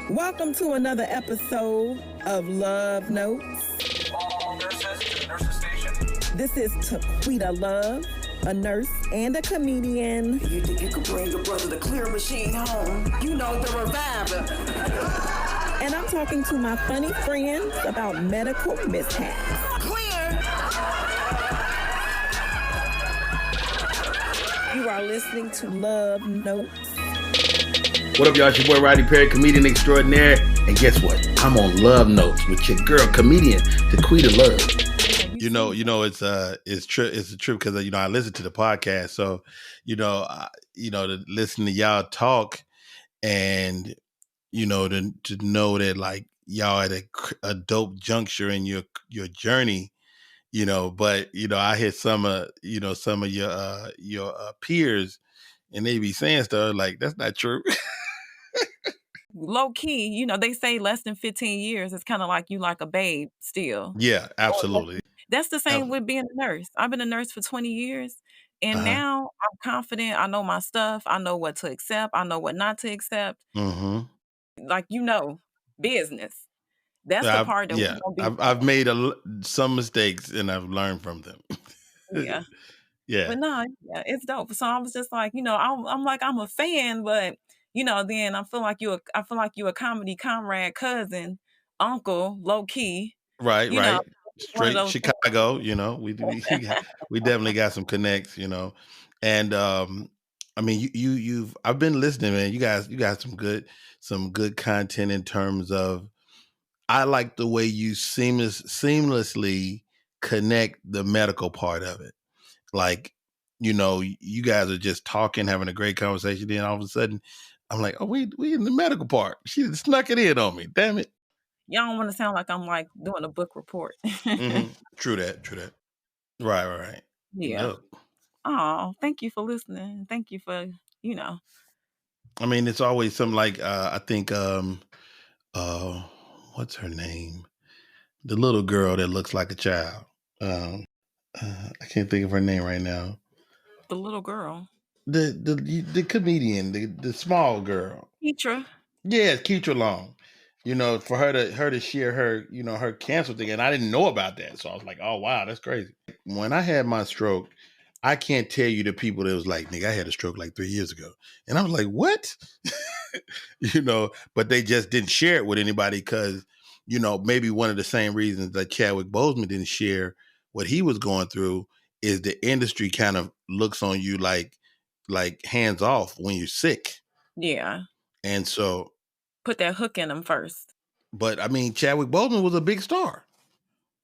Welcome to another episode of Love Notes. All nurses to the nurses station. This is Taquita Love, a nurse and a comedian. You think you could bring your brother the clear machine home? You know, the reviver. And I'm talking to my funny friends about medical mishaps. Clear! You are listening to Love Notes. What up, y'all? It's your boy Rodney Perry, comedian extraordinaire. And guess what? I'm on Love Notes with your girl, comedian Taquita Love. You know, it's a trip because I listen to the podcast, so to listen to y'all talk, and to know that like y'all at a dope juncture in your journey, But I hear some of your peers, and they be saying stuff like that's not true. Low key, they say less than 15 years. It's kind of like you like a babe still. Yeah, absolutely. That's the same with being a nurse. I've been a nurse for 20 years, and now I'm confident. I know my stuff. I know what to accept. I know what not to accept. Mm-hmm. Like, business. That's the part that I've made some mistakes, and I've learned from them. Yeah. Yeah. But no, it's dope. So I was just like, I'm a fan, but then I feel like you a comedy comrade, cousin, uncle, low key. Right. Straight Chicago, we definitely got some connects, and I've been listening, man. You got some good content in terms of. I like the way you seamlessly connect the medical part of it. Like, you guys are just talking, having a great conversation. Then all of a sudden, I'm like, oh, we in the medical part. She snuck it in on me. Damn it. Y'all don't want to sound like I'm like doing a book report. Mm-hmm. True that. Right. Yeah. Oh, thank you for listening. Thank you for, I mean, it's always something like, I think, what's her name? The little girl that looks like a child. I can't think of her name right now. The little girl. The comedian, the small girl. Keitra. Yeah, Keitra Long. For her to share her, her cancer thing, and I didn't know about that. So I was like, oh wow, that's crazy. When I had my stroke, I can't tell you the people that was like, nigga, I had a stroke like 3 years ago. And I was like, what? But they just didn't share it with anybody because, maybe one of the same reasons that Chadwick Boseman didn't share what he was going through is the industry kind of looks on you like hands off when you're sick. Yeah. And so put that hook in them first. But I mean, Chadwick Boseman was a big star.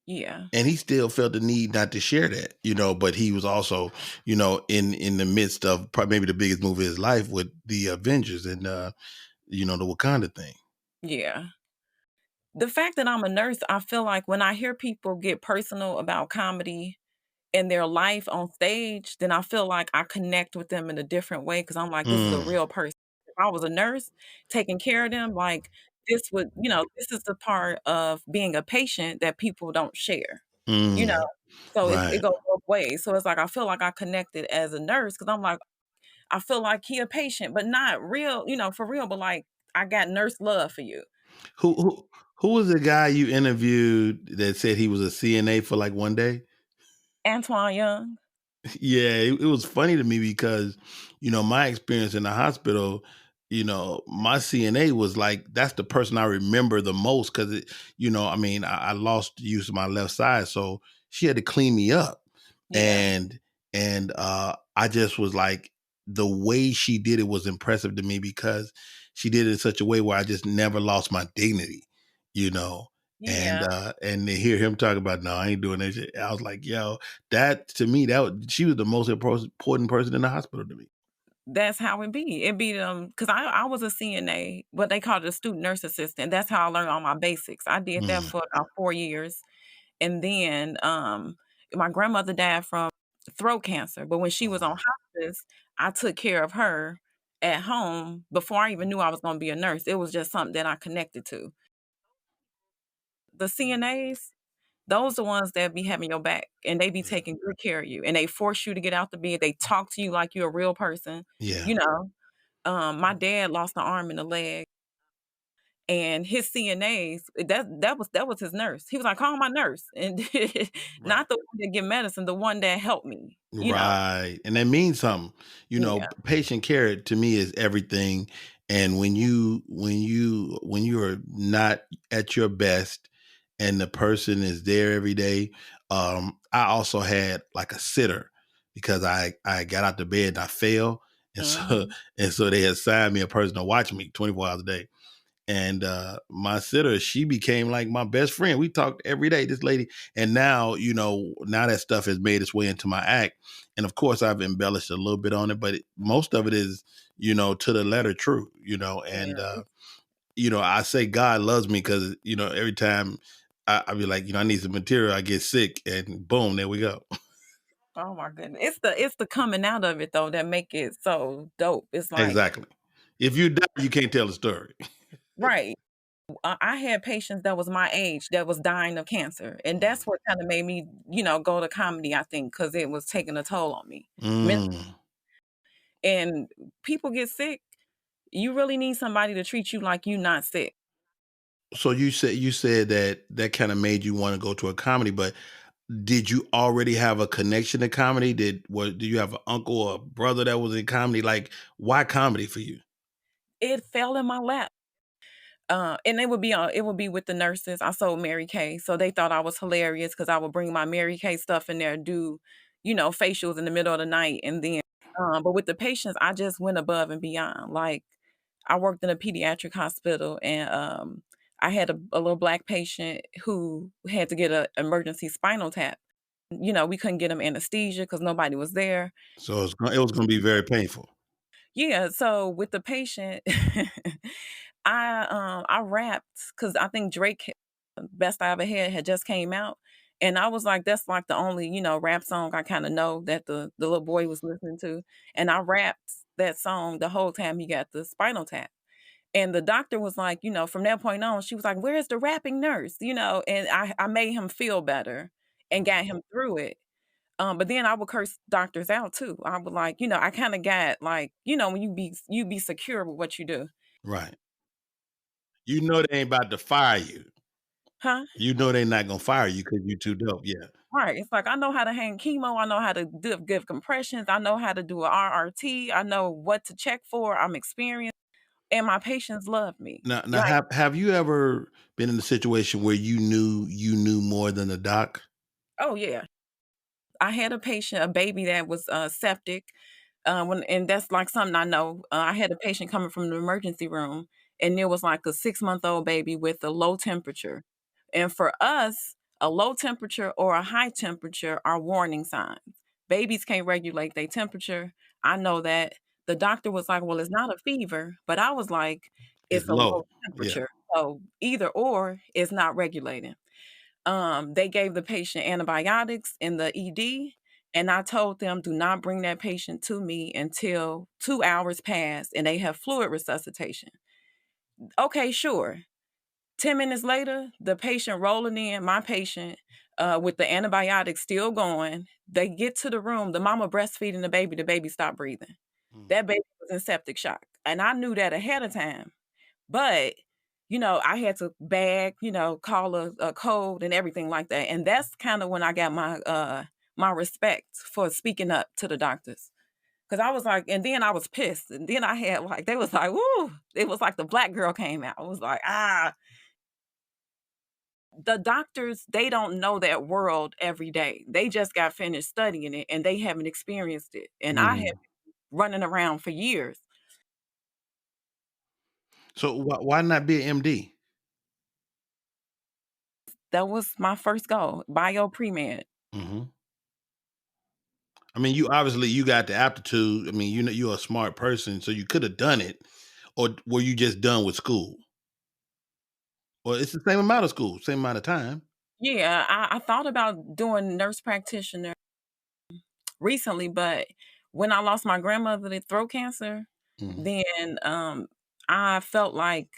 Yeah. And he still felt the need not to share that, but he was also, in the midst of probably maybe the biggest movie of his life with the Avengers and, the Wakanda thing. Yeah. The fact that I'm a nurse, I feel like when I hear people get personal about comedy in their life on stage, then I feel like I connect with them in a different way because I'm like, this is a real person. If I was a nurse taking care of them, like this would, this is the part of being a patient that people don't share, so Right. it goes both ways. So it's like, I feel like I connected as a nurse because I'm like, I feel like he a patient, but not real, for real, but like, I got nurse love for you. Who was the guy you interviewed that said he was a CNA for like one day? Antoine Young. Yeah, it was funny to me because, my experience in the hospital, my CNA was like, that's the person I remember the most because, I lost use of my left side. So she had to clean me up. Yeah. And I just was like, the way she did it was impressive to me because she did it in such a way where I just never lost my dignity, Yeah. And to hear him talk about, no, I ain't doing that shit. I was like, yo, that to me, she was the most important person in the hospital to me. That's how it be. It be because I was a CNA, what they call it a student nurse assistant. That's how I learned all my basics. I did that for about 4 years. And then my grandmother died from throat cancer. But when she was on hospice, I took care of her at home before I even knew I was going to be a nurse. It was just something that I connected to. The CNAs, those are the ones that be having your back and they be taking good care of you and they force you to get out the bed. They talk to you like you're a real person. Yeah. My dad lost an arm and a leg And his CNAs, that was his nurse. He was like, "Call my nurse," and Right. not the one that give medicine, the one that helped me. Right. And that means something. Yeah. Patient care to me is everything. And when you are not at your best and the person is there every day, I also had like a sitter because I got out the bed and I fell. And so Mhm. and so they assigned me a person to watch me 24 hours a day. And my sitter, she became like my best friend. We talked every day, this lady. And now, now that stuff has made its way into my act. And of course, I've embellished a little bit on it, but most of it is, to the letter true, and, Yeah. I say God loves me because, every time I be like, I need some material, I get sick and boom, there we go. Oh my goodness. It's the coming out of it though that make it so dope. It's like, Exactly. If you die, you can't tell the story. right. I had patients that was my age that was dying of cancer, and that's what kind of made me, go to comedy. I think because it was taking a toll on me. Mm. And people get sick. You really need somebody to treat you like you not sick. So you said that kind of made you want to go to a comedy, but did you already have a connection to comedy? Do you have an uncle or a brother that was in comedy? Like, why comedy for you? It fell in my lap. And it would be with the nurses. I sold Mary Kay, so they thought I was hilarious because I would bring my Mary Kay stuff in there, do, facials in the middle of the night, and then, but with the patients, I just went above and beyond. Like, I worked in a pediatric hospital, and I had a little black patient who had to get a emergency spinal tap. We couldn't get him anesthesia because nobody was there. So it was going to be very painful. Yeah, so with the patient, I rapped because I think Drake Best I Ever Had just came out, and I was like, that's like the only, rap song I kinda know that the little boy was listening to, and I rapped that song the whole time he got the spinal tap, and the doctor was like, from that point on, she was like, "Where's the rapping nurse?" And I made him feel better and got him through it. But then I would curse doctors out too. I would like, I kinda got like, when you be secure with what you do. Right. You know they ain't about to fire you. Huh? You know they not going to fire you because you too dope. Yeah. Right. It's like I know how to hang chemo, I know how to give compressions, I know how to do a RRT, I know what to check for, I'm experienced, and my patients love me. Now Like, have you ever been in a situation where you knew more than the doc? oh yeah. I had a patient, a baby that was septic. And that's like something I know. I had a patient coming from the emergency room, and there was like a 6-month-old baby with a low temperature. And for us, a low temperature or a high temperature are warning signs. Babies can't regulate their temperature. I know that. The doctor was like, "Well, it's not a fever," but I was like, It's "It's a low. low Yeah. temperature." So either or is not regulating. They gave the patient antibiotics in the ED, and I told them, "Do not bring that patient to me until 2 hours pass and they have fluid resuscitation." Okay, sure. 10 minutes later, the patient rolling in, my patient, with the antibiotics still going. They get to the room, the mama breastfeeding the baby stopped breathing. Mm. That baby was in septic shock, and I knew that ahead of time. But, I had to bag, call a code and everything like that, and that's kinda when I got my respect for speaking up to the doctors. 'Cause I was like, and then I was pissed, and then I had, like, they was like, "Woo!" It was like the black girl came out. I was like, "Ah." The doctors, they don't know that world every day. They just got finished studying it, and they haven't experienced it, and I have Mhm. been running around for years. So why not be an MD? That was my first goal, bio pre-med. Mhm. I mean, you got the aptitude. I mean, you're a smart person, so you could have done it, or were you just done with school? Well, it's the same amount of school, same amount of time. Yeah, I thought about doing nurse practitioner recently, but when I lost my grandmother to throat cancer, Mhm. then, I felt like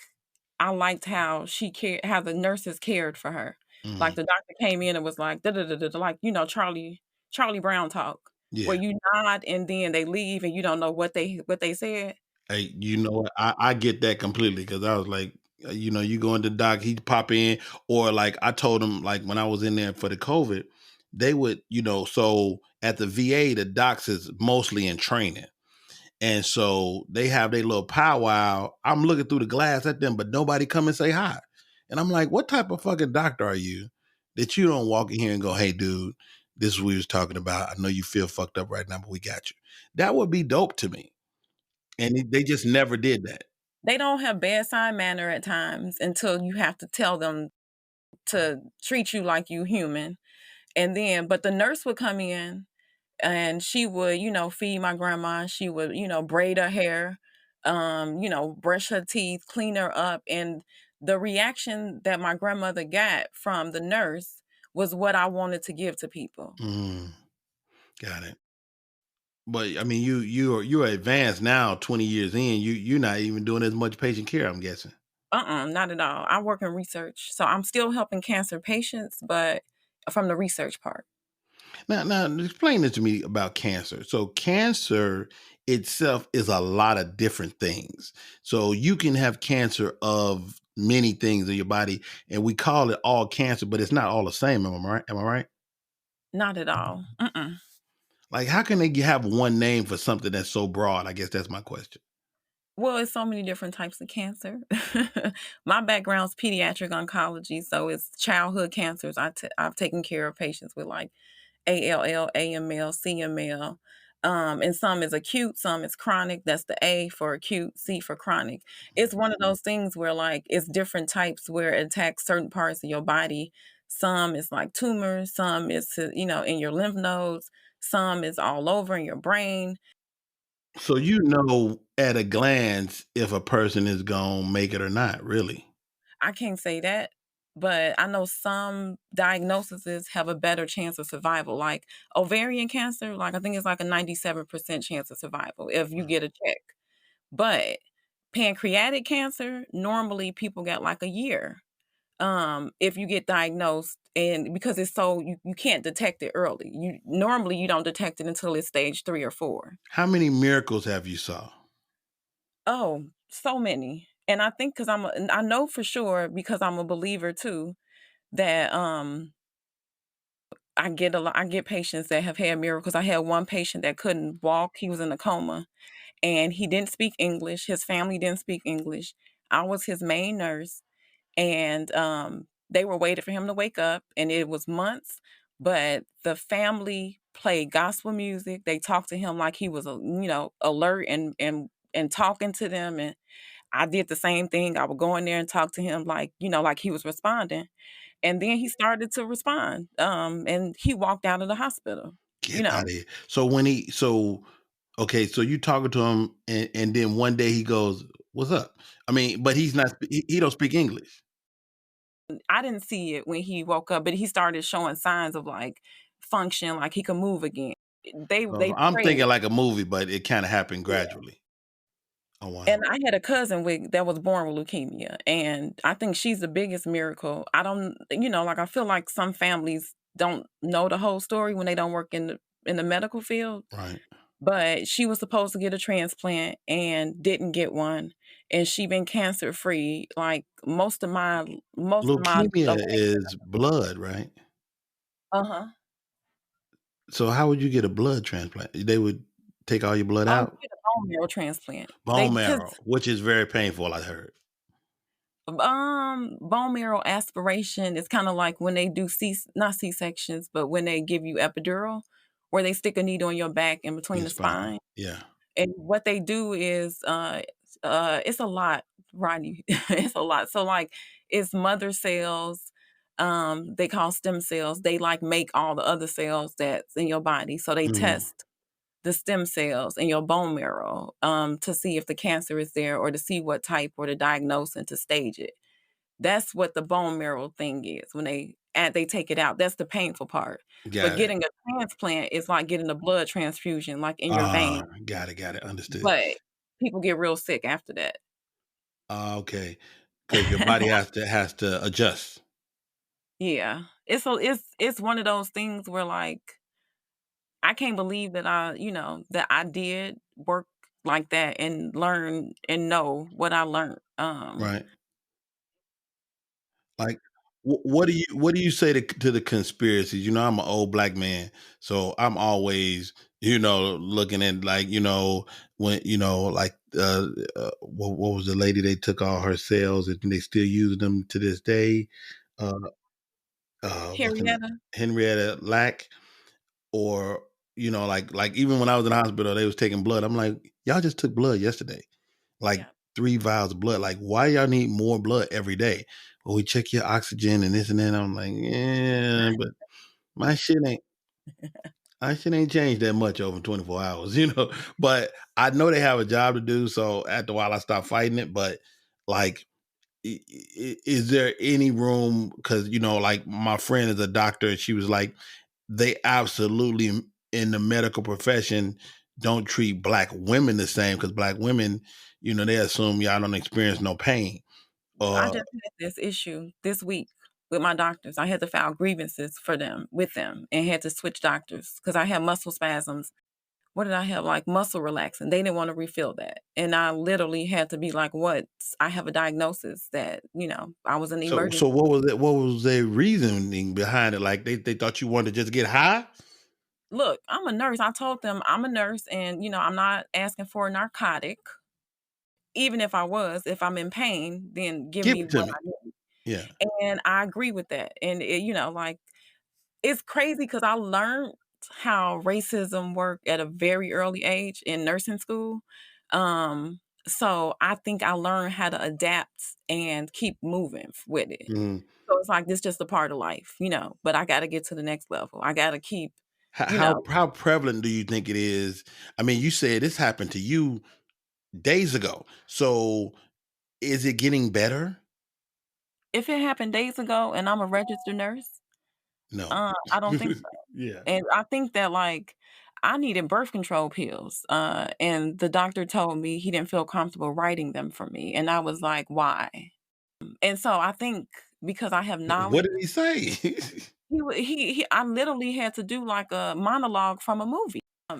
I liked how the nurses cared for her. Like, Mhm. the doctor came in and was like, "Da da da da da," like, Charlie Brown talk, where Yeah. you nod and then they leave and you don't know what they said. Hey, you know what? I get that completely because I was like, You know, you go into the doc, he pop in, or like I told him, like when I was in there for the COVID, they would, you know, so at the VA, the docs is mostly in training. And so they have their little powwow. I'm looking through the glass at them, but nobody come and say hi. And I'm like, what type of fucking doctor are you that you don't walk in here and go, hey, dude, this is what we was talking about. I know you feel fucked up right now, but we got you. That would be dope to me. And they just never did that. They don't have bedside manner at times until you have to tell them to treat you like you human. And then, but the nurse would come in and she would, feed my grandma. She would, braid her hair, brush her teeth, clean her up. And the reaction that my grandmother got from the nurse was what I wanted to give to people. Got it. But I mean, you're advanced now, 20 years in. You're not even doing as much patient care, I'm guessing. Not at all. I work in research, so I'm still helping cancer patients, but from the research part. Now, explain this to me about cancer. So, cancer itself is a lot of different things. So, you can have cancer of many things in your body, and we call it all cancer, but it's not all the same. Am I right? Am I right? Not at all. Like, how can they have one name for something that's so broad? I guess that's my question. Well, it's so many different types of cancer. My background's pediatric oncology, so it's childhood cancers. I've taken care of patients with like ALL, AML, CML, and some is acute, some is chronic. That's the A for acute, C for chronic. It's one of those things where like it's different types where it attacks certain parts of your body. Some is like tumors, some is in your lymph nodes, some is all over in your brain. So, you know at a glance if a person is going to make it or not, really. I can't say that, but I know some diagnoses have a better chance of survival. Like ovarian cancer, like I think it's like a 97% chance of survival if you get a check. But pancreatic cancer, normally people get like a year. If you get diagnosed, and because it's so you can't detect it early. You don't detect it until it's stage 3 or 4. How many miracles have you saw? Oh, so many. And I think because I know for sure because I'm a believer too that I get patients that have had miracles. I had one patient that couldn't walk. He was in a coma and he didn't speak English. His family didn't speak English. I was his main nurse and they were waiting for him to wake up and it was months, but the family played gospel music. They talked to him like he was alert and talking to them, and I did the same thing. I would go in there and talk to him like he was responding. And then he started to respond. And he walked out of the hospital. Get out of here. So okay, so you talking to him and then one day he goes, "What's up?" I mean, but he's not he don't speak English. I didn't see it when he woke up, but he started showing signs of like function, like he could move again. They I'm prayed. thinking like a movie, but it kind of happened Yeah. gradually. Oh wow. And I had a cousin that was born with leukemia, and I think she's the biggest miracle. I don't, like I feel like some families don't know the whole story when they don't work in the medical field. Right. But she was supposed to get a transplant and didn't get one, and she been cancer free. Like most of my Leukemia is blood, right? uh-huh. So how would you get a blood transplant? They would take all your blood Oh, you out? get a bone marrow transplant. Bone Because marrow, which is very painful, I heard. bone marrow aspiration is kind of like when they do not C-sections, but when they give you epidural, where they stick a needle in your back in between Your the spine. spine. Yeah. And what they do is it's a lot, Rodney. It's a lot. So like it's mother cells, they call stem cells. They like make all the other cells that's in your body. So they test the stem cells in your bone marrow to see if the cancer is there or to see what type or to diagnose and to stage it. That's what the bone marrow thing is. When they take it out, that's the painful part. But Got it. getting a transplant is like getting a blood transfusion, like in your vein. Got it. Understood. But people get real sick after that. Okay. Because your body has to adjust. Yeah. It's one of those things where like I can't believe that I did work like that and learn and know what I learned. Right. Like, what do you say to the conspiracies? You know, I'm an old black man, so I'm always, looking at, like, when, like, what was the lady, they took all her cells and they still use them to this day. Uh, what's her name? Henrietta? Henrietta Lack, or, like even when I was in the hospital, they was taking blood. I'm like, y'all just took blood yesterday, like Yeah. 3 vials of blood. Like, why y'all need more blood every day? Well, we check your oxygen and this and that. I'm like, yeah, but my shit ain't my shit ain't changed that much over 24 hours, But I know they have a job to do, so after a while I stopped fighting it. But, like, is there any room? Because, like, my friend is a doctor, and she was like, they absolutely, in the medical profession, don't treat black women the same, because black women, they assume y'all don't experience no pain. I Uh, just had this issue this week with my doctors. I had to file grievances for them with them and had to switch doctors because I had muscle spasms. What did I have? Like muscle relaxing. They didn't want to refill that. And I literally had to be like, what? I have a diagnosis that, I was in the emergency. so what was it? What was their reasoning behind it? Like, they thought you wanted to just get high? Look, I'm a nurse. I told them I'm a nurse and, I'm not asking for a narcotic. Even if I was, if I'm in pain, then give Give me it to what me. I need. Yeah. And I agree with that. And, like, it's crazy because I learned how racism worked at a very early age in nursing school. So I think I learned how to adapt and keep moving with it. Mhm. So it's like this just a part of life, but I got to get to the next level. I got to keep, you know, How prevalent do you think it is? I mean, you said this happened to you days ago. So is it getting better? if it happened days ago and I'm a registered nurse, No. I don't think. Yeah. And I think that, like, I needed birth control pills, and the doctor told me he didn't feel comfortable writing them for me, and I was like, "Why?" And so I think because I have What knowledge, did he say? he I literally had to do, like, a monologue from a movie.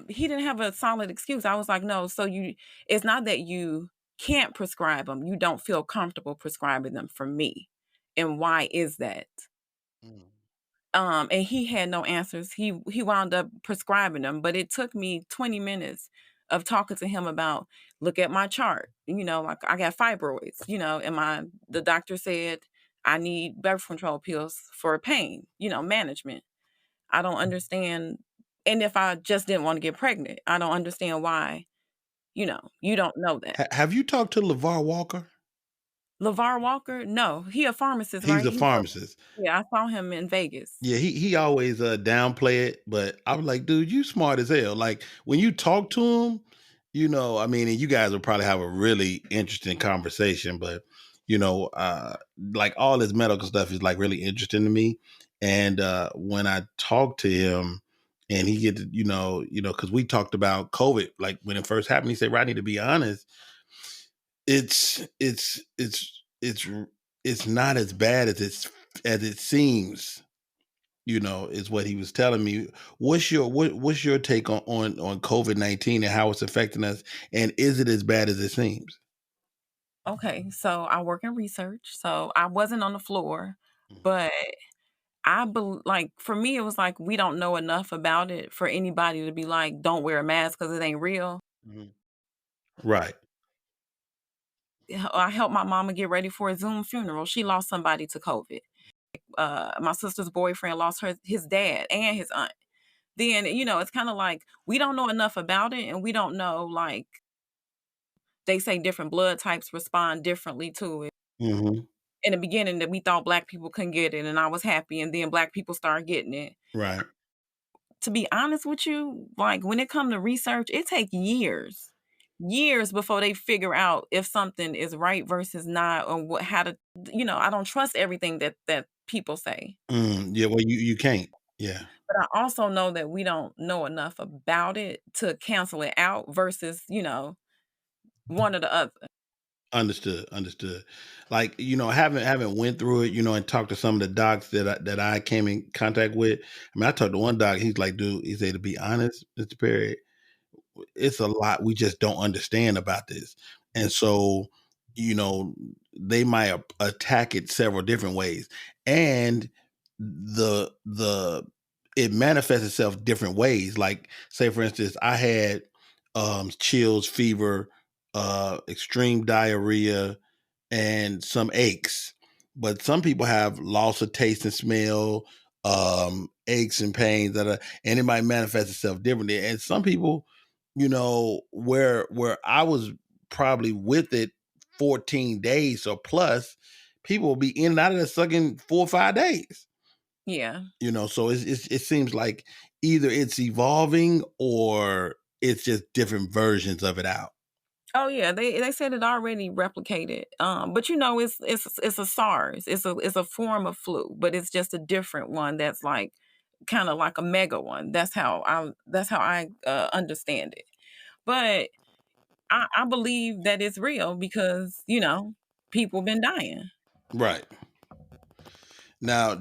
He didn't have a solid excuse. I was like, "No, so it's not that you can't prescribe them, you don't feel comfortable prescribing them for me, and why is that?" Mm. And he had no answers. He wound up prescribing them, but it took me 20 minutes of talking to him about, look at my chart. Like I got fibroids, and the doctor said I need birth control pills for pain, management. I don't understand. And if I just didn't want to get pregnant, I don't understand why, you don't know that. Have you talked to LeVar Walker? LeVar Walker, no, he a pharmacist, He's right? a pharmacist. Yeah, I saw him in Vegas. Yeah, he always downplay it, but I was like, dude, you smart as hell. Like, when you talk to him, I mean, and you guys will probably have a really interesting conversation, but like, all this medical stuff is, like, really interesting to me. And when I talk to him, and he get to, because we talked about COVID, like, when it first happened, he said, Rodney, to be honest, it's it's not as bad as it seems, is what he was telling me. What's your take on COVID-19 and how it's affecting us, and is it as bad as it seems? Okay, so I work in research, so I wasn't on the floor, Mhm. but like, for me, it was like, we don't know enough about it for anybody to be like, don't wear a mask because it ain't real. Mhm. Right. I helped my mama get ready for a Zoom funeral. She lost somebody to COVID. My sister's boyfriend lost his dad and his aunt. Then, it's kind of like we don't know enough about it, and we don't know, like, they say different blood types respond differently to it. Hmm. In the beginning, that we thought black people couldn't get it, and I was happy, and then black people started getting it. Right. To be honest with you, like, when it comes to research, it takes years before they figure out if something is right versus not, or how to. I don't trust everything that people say. Yeah. Well, you can't. Yeah. But I also know that we don't know enough about it to cancel it out versus, one or the other. Understood. Understood. Like, having went through it, and talked to some of the docs that I came in contact with. I mean, I talked to one doc. He's like, dude, he said, to be honest, Mr. Perry, it's a lot we just don't understand about this. And so, you know, they might attack it several different ways, and the it manifests itself different ways. Like, say for instance, I had chills, fever, extreme diarrhea, and some aches. But some people have loss of taste and smell, aches and pains and it might manifest itself differently. And some people, where I was probably with it 14 days or plus, people will be in and out of the sucking 4 or 5 days. Yeah. So it seems like either it's evolving or it's just different versions of it out. Oh yeah, they said it already replicated. But it's a SARS. It's a form of flu, but it's just a different one that's like kind of like a mega one. That's how I understand it. But I believe that it's real because people been dying. Right. Now,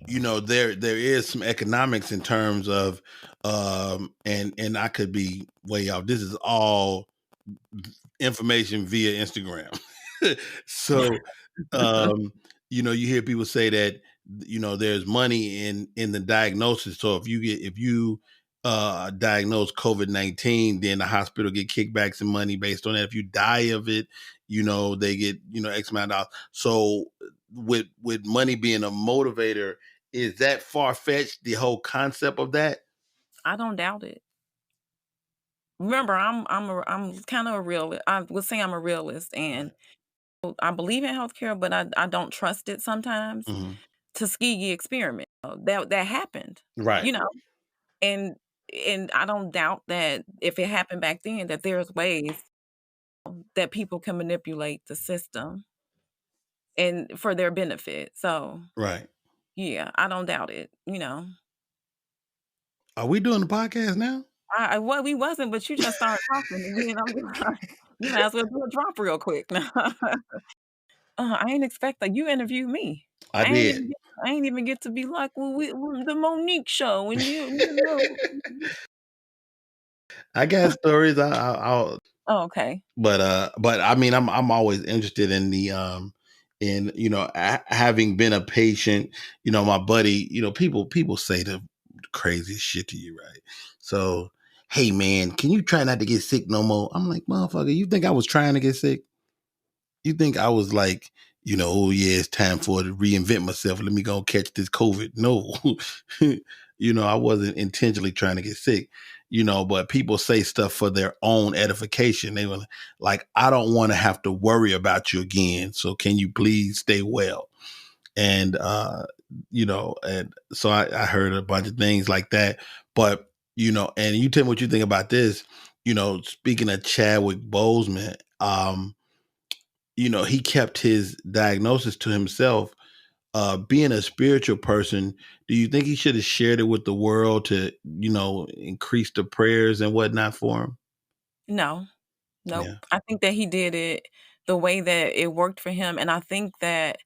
there is some economics in terms of and I could be way off. This is all information via Instagram. So you hear people say that there's money in the diagnosis. So if you diagnose COVID-19, then the hospital get kickbacks and money based on that. If you die of it, they get X amount of dollars. So with money being a motivator, is that far-fetched, the whole concept of that? I don't doubt it. Remember, I'm kind of a realist. I would say I'm a realist, and I believe in healthcare, but I don't trust it sometimes. Mm-hmm. Tuskegee experiment that happened, Right. and I don't doubt that if it happened back then, that there's ways that people can manipulate the system and for their benefit. So Right. yeah, I don't doubt it. Are we doing the podcast now? Well, we wasn't, but you just started talking, and then you might as well do a drop real quick. I ain't expect that you interviewed me. I did. I ain't even get to be like, well, the Monique show, and you. I got stories. I'll Oh, okay. But I mean, I'm always interested in the having been a patient. My buddy. People say the craziest shit to you, right? So, hey man, can you try not to get sick no more? I'm like, motherfucker, you think I was trying to get sick? You think I was like, oh yeah, it's time for to reinvent myself. Let me go catch this COVID. No, I wasn't intentionally trying to get sick. But people say stuff for their own edification. They were like, I don't want to have to worry about you again. So can you please stay well? And, and so I heard a bunch of things like that. But, and you tell me what you think about this. Speaking of Chadwick Boseman, he kept his diagnosis to himself. Being a spiritual person, do you think he should have shared it with the world to, increase the prayers and whatnot for him? No. Nope. Yeah. I think that he did it the way that it worked for him, and I think that,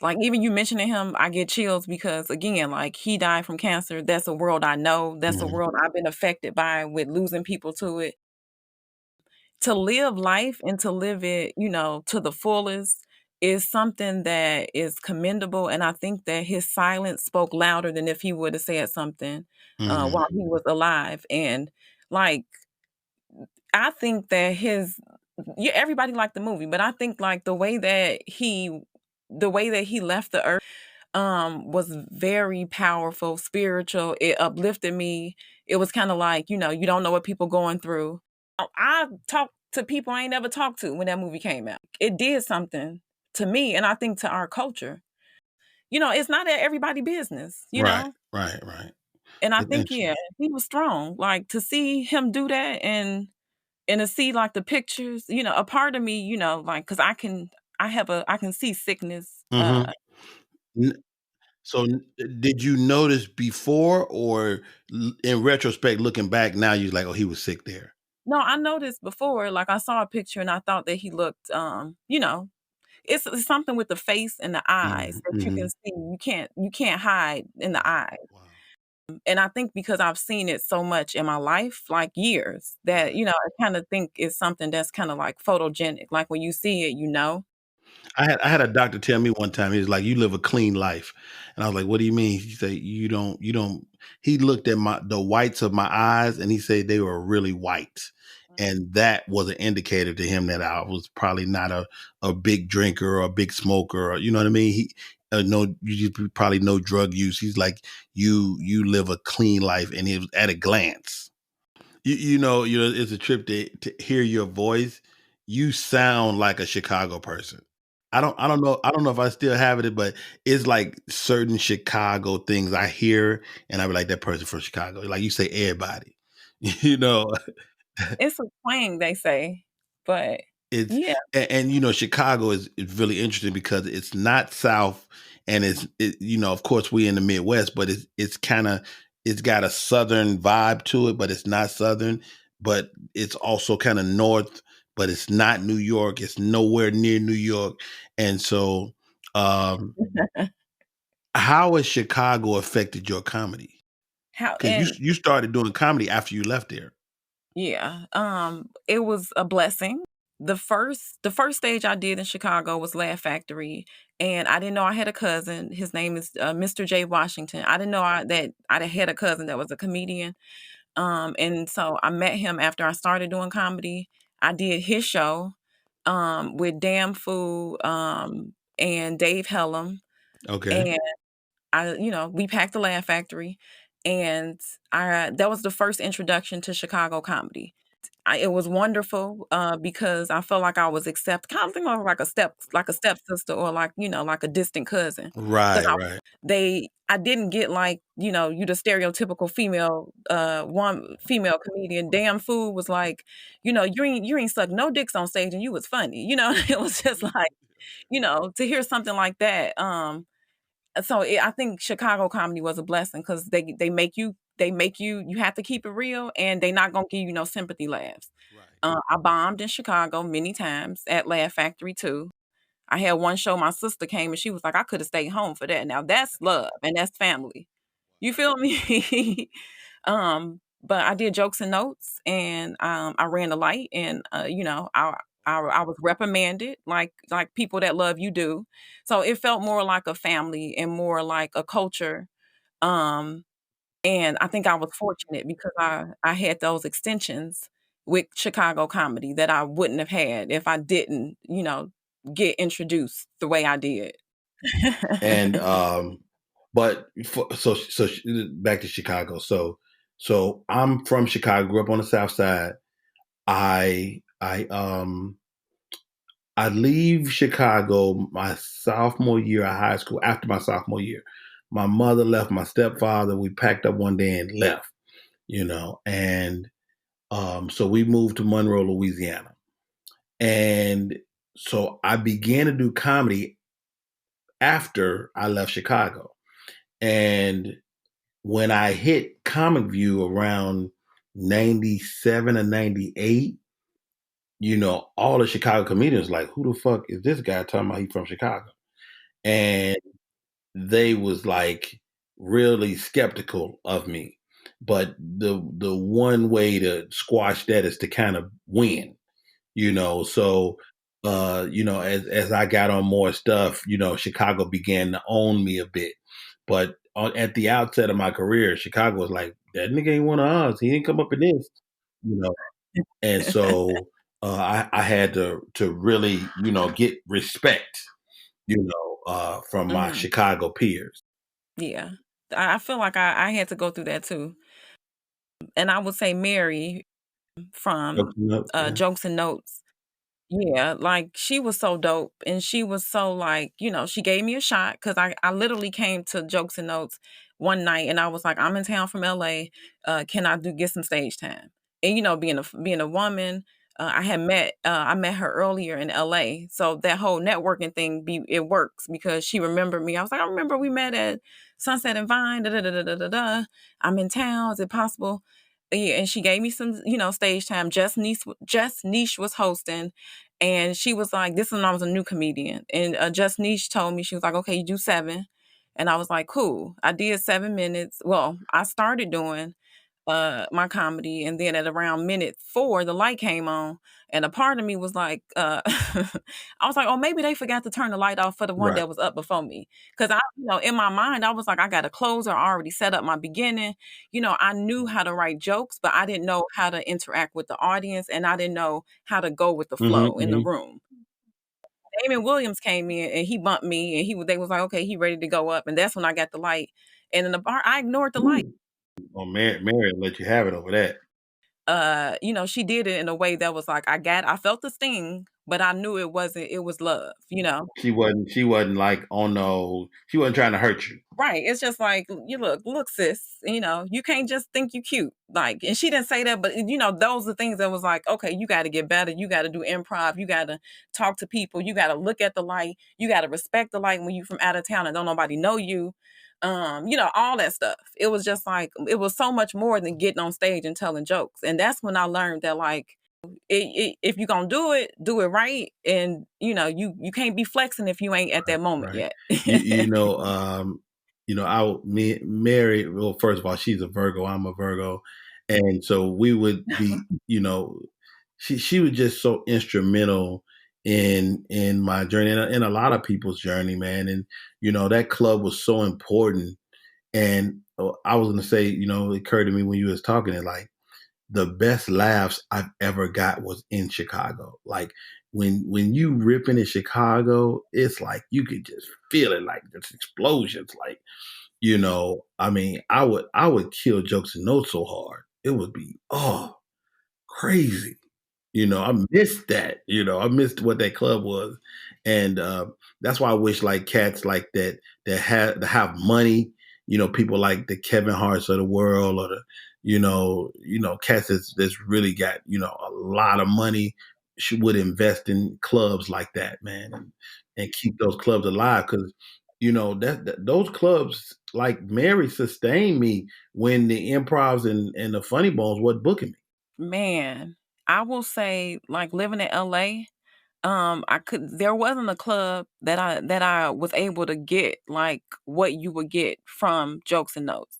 like, even you mentioning him, I get chills because, again, like, he died from cancer. That's a world I know. That's a Mhm. world I've been affected by with losing people to it. To live life and to live it, to the fullest is something that is commendable, and I think that his silence spoke louder than if he would have said something, Mhm. while he was alive, and, like, I think that everybody liked the movie, but I think, like, the way that he left the earth, was very powerful, spiritual. It uplifted me. It was kinda like, you don't know what people going through. I talked to people I ain't never talked to when that movie came out. It did something to me, and I think to our culture. It's not everybody business, Right. And I It's think, interesting. yeah, he was strong. Like, to see him do that and to see, like, the pictures, a part of me, like, 'cause I can see sickness, Mhm. N- So, did you notice before, or in retrospect, looking back now, you're like, oh, he was sick there? no, I noticed before, like, I saw a picture and I thought that he looked, it's something with the face and the eyes that you can Mhm. see. You can't hide in the eye. Wow. And I think because I've seen it so much in my life, like years, that, Right. I kinda think it's something that's kinda like photogenic. Like when you see it, you know. I had a doctor tell me one time, he was like, "You live a clean life." And I was like, "What do you mean?" He said, "You don't." He looked at the whites of my eyes and he said they were really white. And that was an indicator to him that I was probably not a big drinker or a big smoker, or you know what I mean? No, probably no drug use. He's like, you live a clean life, and it was at a glance. It's a trip to hear your voice. You sound like a Chicago person. I don't know if I still have it, but it's like certain Chicago things I hear, and I be like, that person from Chicago. Like you say, everybody, you know, It's a twang, they say, but it's yeah. Chicago is really interesting because it's not South, and of course we in the Midwest, but it's got a Southern vibe to it, but it's not Southern, but it's also kind of North, but it's not New York. It's nowhere near New York, and so um, how has Chicago affected your comedy? How Because you and you started doing comedy after you left there. Yeah, it was a blessing. The first stage I did in Chicago was Laugh Factory, and I didn't know I had a cousin. His name is Mr. J. Washington. I didn't know that I had a cousin that was a comedian. And so I met him after I started doing comedy. I did his show with Damn Food and Dave Hellum, Okay. and we packed the Laugh Factory, and I that was the first introduction to Chicago comedy. It was wonderful because I felt like I was accepted, kind of thing like a stepsister, or like a distant cousin. Because Right, right. I didn't get like you the stereotypical female one female comedian. Damn Fool was like, you ain't sucked no dicks on stage and you was funny. It was just like to hear something like that. I think Chicago comedy was a blessing because they make you you have to keep it real, and they not gonna give you no sympathy laughs. Right. I bombed in Chicago many times at Laugh Factory too. I had one show, my sister came and she was like, I could have stayed home for that. Now that's love and that's family. You feel me? But I did jokes and notes, and I ran the light, and I was reprimanded like people that love you do. So it felt more like a family and more like a culture. Um, and I think I was fortunate because I had those extensions with Chicago comedy that I wouldn't have had if I didn't, get introduced the way I did. And but back to Chicago. So I'm from Chicago, grew up on the South Side. I leave Chicago my sophomore year of high school. After my sophomore year, my mother left, my stepfather. We packed up one day and left. And so we moved to Monroe, Louisiana, and so I began to do comedy after I left Chicago. And when I hit Comic View around 97 or 98, all the Chicago comedians like, who the fuck is this guy talking about he from Chicago? And they was like really skeptical of me. But the one way to squash that is to kind of win, so as I got on more stuff, Chicago began to own me a bit. But at the outset of my career, Chicago was like, that nigga ain't one of us. He didn't come up in this, you know. And so I had to really, get respect, from my Mhm. Chicago peers. Yeah. I feel like I had to go through that too. And I would say Mary from Yeah. Jokes and Notes. Yeah, like, she was so dope, and she was so, like, she gave me a shot because I literally came to Jokes and Notes one night, and I was like, "I'm in town from LA, can I get some stage time?" And, being a woman, I met her earlier in LA, so that whole networking thing it works because she remembered me. I was like, "I remember we met at Sunset and Vine, da da da da da da da. I'm in town, is it possible?" Yeah, and she gave me some, stage time. Just Niche was hosting, and she was like, this is when I was a new comedian. And Just Niche told me, she was like, okay, you do 7. And I was like, cool. I did 7 minutes. Well, I started doing my comedy, and then at around minute 4 the light came on, and a part of me was like, I was like, oh, maybe they forgot to turn the light off for the one Right. that was up before me, because I, in my mind I was like, I got a closer, I already set up my beginning. I knew how to write jokes, but I didn't know how to interact with the audience, and I didn't know how to go with the flow in the room. Damon Williams came in and he bumped me, and they was like, okay, he ready to go up, and that's when I got the light. And in the bar, I ignored the light. Oh, Mary let you have it over that. She did it in a way that was like, I felt the sting, but I knew it was love. She wasn't like, oh no, she wasn't trying to hurt you. Right. It's just like, you look, sis, you can't just think you cute. Like, and she didn't say that, but those are things that was like, okay, you got to get better. You got to do improv. You got to talk to people. You got to look at the light. You got to respect the light when you from out of town and don't nobody know you. All that stuff. It was just like, it was so much more than getting on stage and telling jokes. And that's when I learned that, like, if you're gonna do it right, and you can't be flexing if you ain't at that moment Right. yet. Mary, well, first of all, she's a Virgo, I'm a Virgo, and so we would be, she was just so instrumental in my journey, and a lot of people's journey, man. And that club was so important. And I was gonna say, it occurred to me when you was talking, it like the best laughs I've ever got was in Chicago. Like when you ripping in Chicago, it's like you could just feel it, like just explosions. Like, I mean, I would kill Jokes and Notes so hard. It would be crazy. I missed that. I missed what that club was. And that's why I wish like cats like that have money, people like the Kevin Harts of the world, or the cats that's really got, a lot of money, would invest in clubs like that, man, and keep those clubs alive. Cause those clubs, like Mary, sustained me when the improvs and the funny bones wasn't booking me. Man, I will say, like, living in LA, there wasn't a club that I was able to get like what you would get from Jokes and Notes.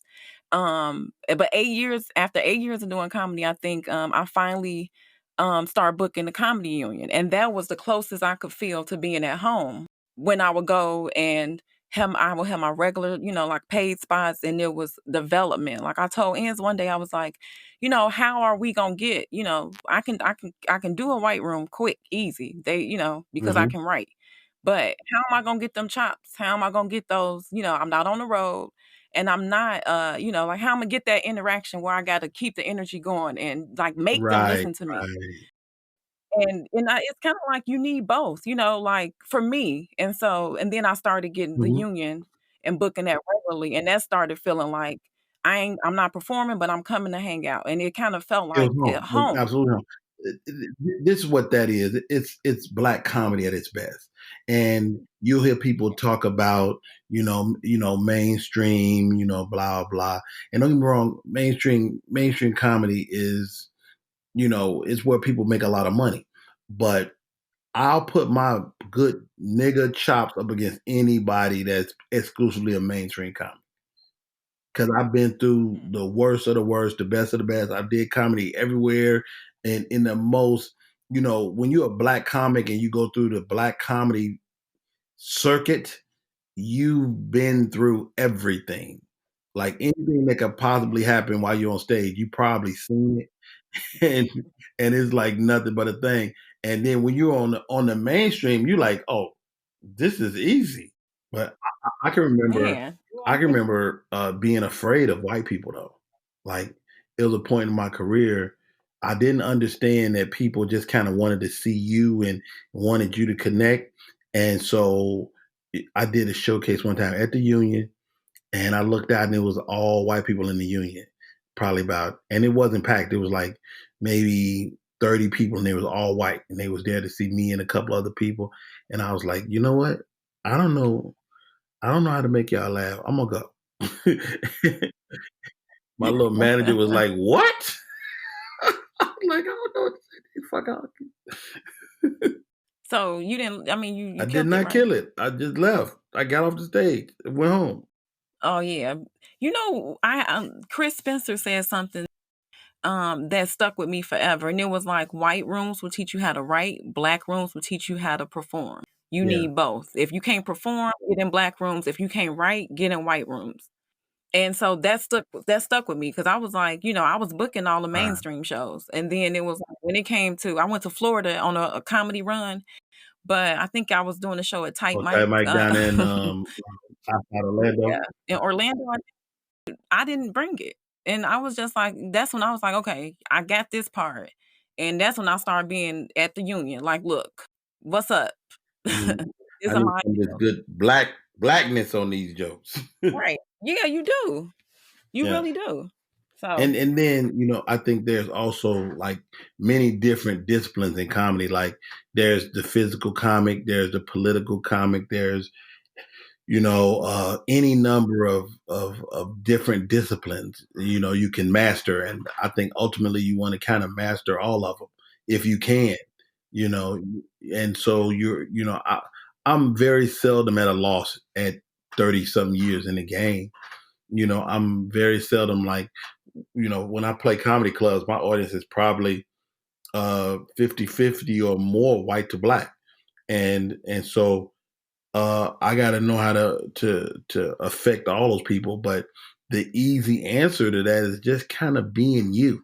But after 8 years of doing comedy, I think I finally started booking the Comedy Union, and that was the closest I could feel to being at home when I would go and I would have my regular, like paid spots, and there was development. Like I told Enz one day, I was like, how are we gonna get, I can do a white room quick, easy. Because I Hmm. can write. But how am I gonna get them chops? How am I gonna get those? I'm not on the road, and I'm not, like, how I'm gonna get that interaction where I got to keep the energy going and like make them Right, listen to me. right. It's kind of like you need both, like for me. And then I started getting the Mhm. union and booking that regularly, and that started feeling like I'm not performing, but I'm coming to hang out, and it kind of felt It was like at home. It was home. absolutely home. This is what that is. It's black comedy at its best. And you'll hear people talk about, mainstream, blah blah. And don't get me wrong, mainstream comedy is where people make a lot of money. But I'll put my good nigga chops up against anybody that's exclusively a mainstream comedy. Because I've been through the worst of the worst, the best of the best. I did comedy everywhere, and in the most, when you're a black comic and you go through the black comedy circuit, you've been through everything. Like anything that could possibly happen while you're on stage, you probably seen it, and it's like nothing but a thing. And then when you're on the mainstream, you're like, oh, this is easy. But I can remember Man. being afraid of white people though. Like it was a point in my career I didn't understand that people just kind of wanted to see you and wanted you to connect. And so I did a showcase one time at the union, and I looked out and it was all white people in the union. Probably about, and it wasn't packed. It was like maybe 30 people, and they was all white, and they was there to see me and a couple other people. And I was like, you know what? I don't know I don't know how to make y'all laugh. I'm gonna go. My little manager was like, "What?" I'm like, "I don't know what to say. Fuck out." So you didn't, I mean, you I did killed it, not right? kill it. I just left. I got off the stage and went home. Oh yeah. Chris Spencer said something that stuck with me forever. And it was like white rooms will teach you how to write, black rooms will teach you how to perform. You Yeah. need both. If you can't perform, get in black rooms. If you can't write, get in white rooms. And so that stuck with me because I was like, I was booking all the Right. mainstream shows. And then it was like, when it came to, I went to Florida on a comedy run, but I think I was doing a show at Tight Okay, Mike. Mike down in outside Orlando. Yeah. In Orlando, I didn't bring it. And I was just like, that's when I was like, okay, I got this part. And that's when I started being at the union. Like, look, what's up? Mhm. It's I a need my some of this good blackness on these jokes. right. Yeah, you do. You Yeah. really do. So And then, I think there's also like many different disciplines in comedy. Like there's the physical comic, there's the political comic, there's any number of different disciplines, you can master. And I think ultimately you want to kind of master all of them if you can, and so I'm very seldom at a loss at 30 some years in the game. I'm very seldom like, when I play comedy clubs, my audience is probably 50-50 or more white to black. And so I got to know how to affect all those people. But the easy answer to that is just kind of being you,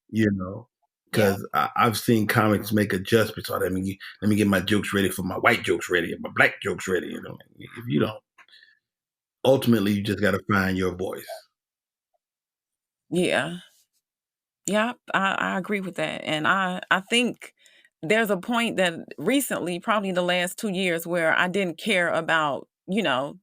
yeah. because I've seen comics make adjustments. Let me get my jokes ready for my white jokes ready and my black jokes ready. If you don't, ultimately you just got to find your voice. Yeah. Yeah, I agree with that. And I think there's a point that recently, probably the last 2 years, where I didn't care about,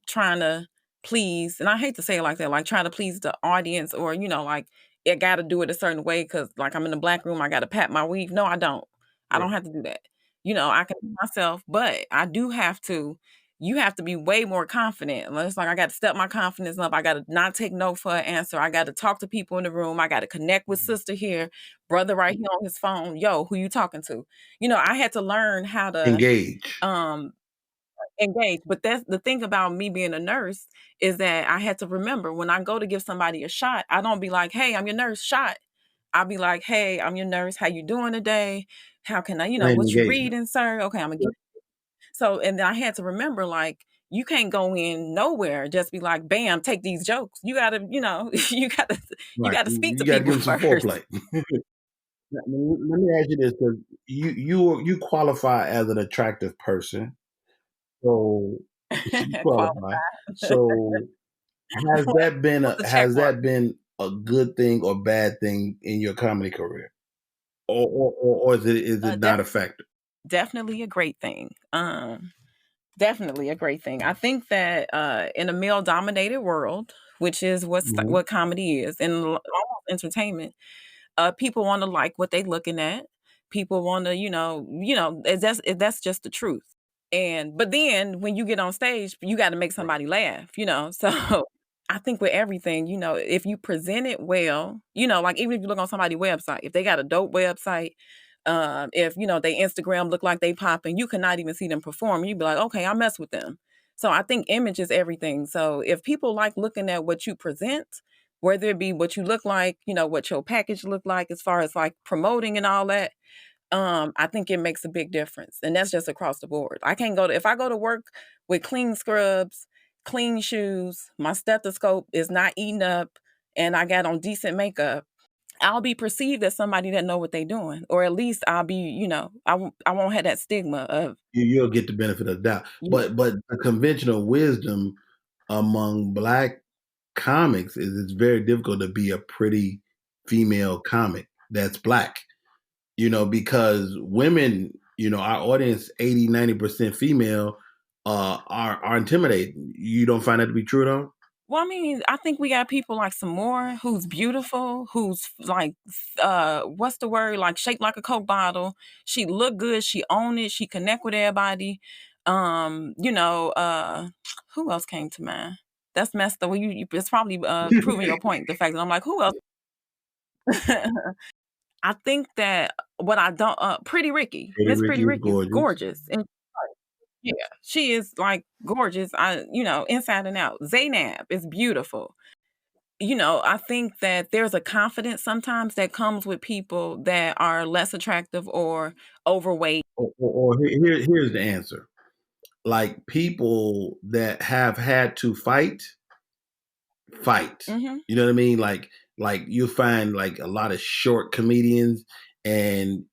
trying to please, and I hate to say it like that, like trying to please the audience or, like I gotta do it a certain way because like I'm in the black room, I gotta pat my weave. No, I don't. I don't Right. have to do that. I can be myself, but I do have to. You have to be way more confident. And it's like I got to step my confidence up. I got to not take no for an answer. I got to talk to people in the room. I got to connect with sister here, brother right here on his phone. Yo, who you talking to? I had to learn how to Engage. engage. But that's the thing about me being a nurse is that I had to remember when I go to give somebody a shot, I don't be like, "Hey, I'm your nurse, shot." I'll be like, "Hey, I'm your nurse. How you doing today? How can I, Same what you engagement. reading, sir? Okay, I'm gonna get." So, and then I had to remember, like, you can't go in nowhere, just be like, bam, take these jokes. You gotta, you gotta, you Right. gotta speak to You got to people give them some first. foreplay. Let me ask you this, because you qualify as an attractive person, so you qualify. So has that been What's a the check has mark? that been a good thing or bad thing in your comedy career, or is it not a factor? Definitely a great thing. Definitely a great thing. I think that in a male dominated world, which is Mhm. what comedy is, and almost entertainment, people want to like what they looking at. People want to, that's just the truth. And but then when you get on stage, you got to make Right. somebody laugh. So I think with everything, if you present it well, like even if you look on somebody's website, if they got a dope website, if they Instagram look like they popping, you cannot even see them perform. You'd be like, okay, I mess with them. So I think image is everything. So if people like looking at what you present, whether it be what you look like, what your package look like as far as like promoting and all that, I think it makes a big difference. And that's just across the board. I can't if I go to work with clean scrubs, clean shoes, my stethoscope is not eating up, and I got on decent makeup, I'll be perceived as somebody that know what they're doing. Or at least I'll be, I won't have that stigma of, You'll get the benefit of the doubt. yeah. But the conventional wisdom among black comics is it's very difficult to be a pretty female comic that's black. Because women, our audience 80-90% female, are intimidating. You don't find that to be true though? Well, I mean, I think we got people like some more who's beautiful, who's like, what's the word? Like shaped like a Coke bottle. She look good. She own it. She connect with everybody. Who else came to mind? That's messed up. Well, it's probably proving your point. The fact that I'm like, who else? I think that what I don't, Pretty Ricky, Pretty Miss Ricky Pretty is Ricky is gorgeous. gorgeous, and yeah, she is like gorgeous. Inside and out. Zaynab is beautiful. I think that there's a confidence sometimes that comes with people that are less attractive or overweight. Here's the answer. Like people that have had to fight. Hmm. You know what I mean? Like you find like a lot of short comedians and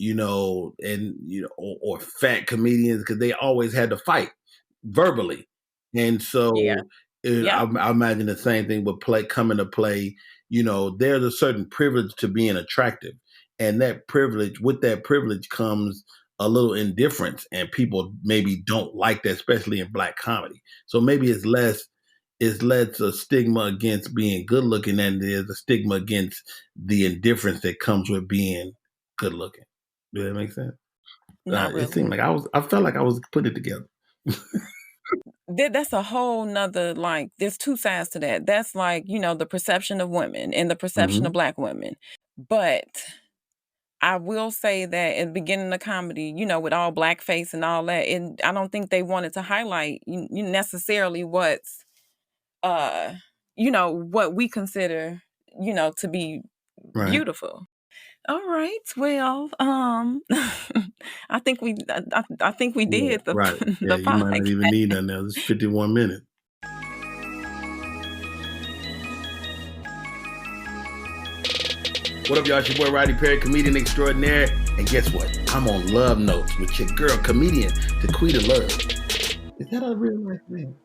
or fat comedians because they always had to fight verbally. And Yeah. so Yep. I imagine the same thing would come into play. There's a certain privilege to being attractive. And with that privilege comes a little indifference, and people maybe don't like that, especially in black comedy. So maybe it's less a stigma against being good looking than it is a stigma against the indifference that comes with being good looking. Does that make sense? Not It really. seemed like I felt like I was putting it together. That's a whole nother, like, there's two sides to that. That's like, the perception of women and the perception of Hmm. black women. But I will say that in the beginning of comedy, with all blackface and all that, and I don't think they wanted to highlight necessarily what's uh what we consider, to be Right. beautiful. All right. Well, I think we Yeah. did the Right. Yeah. the You might not podcast. even need nothing else. It's 51 minutes. What up, y'all? It's your boy Rodney Perry, comedian extraordinaire. And guess what? I'm on Love Notes with your girl, comedian Taquita Love. Is that a real nice name?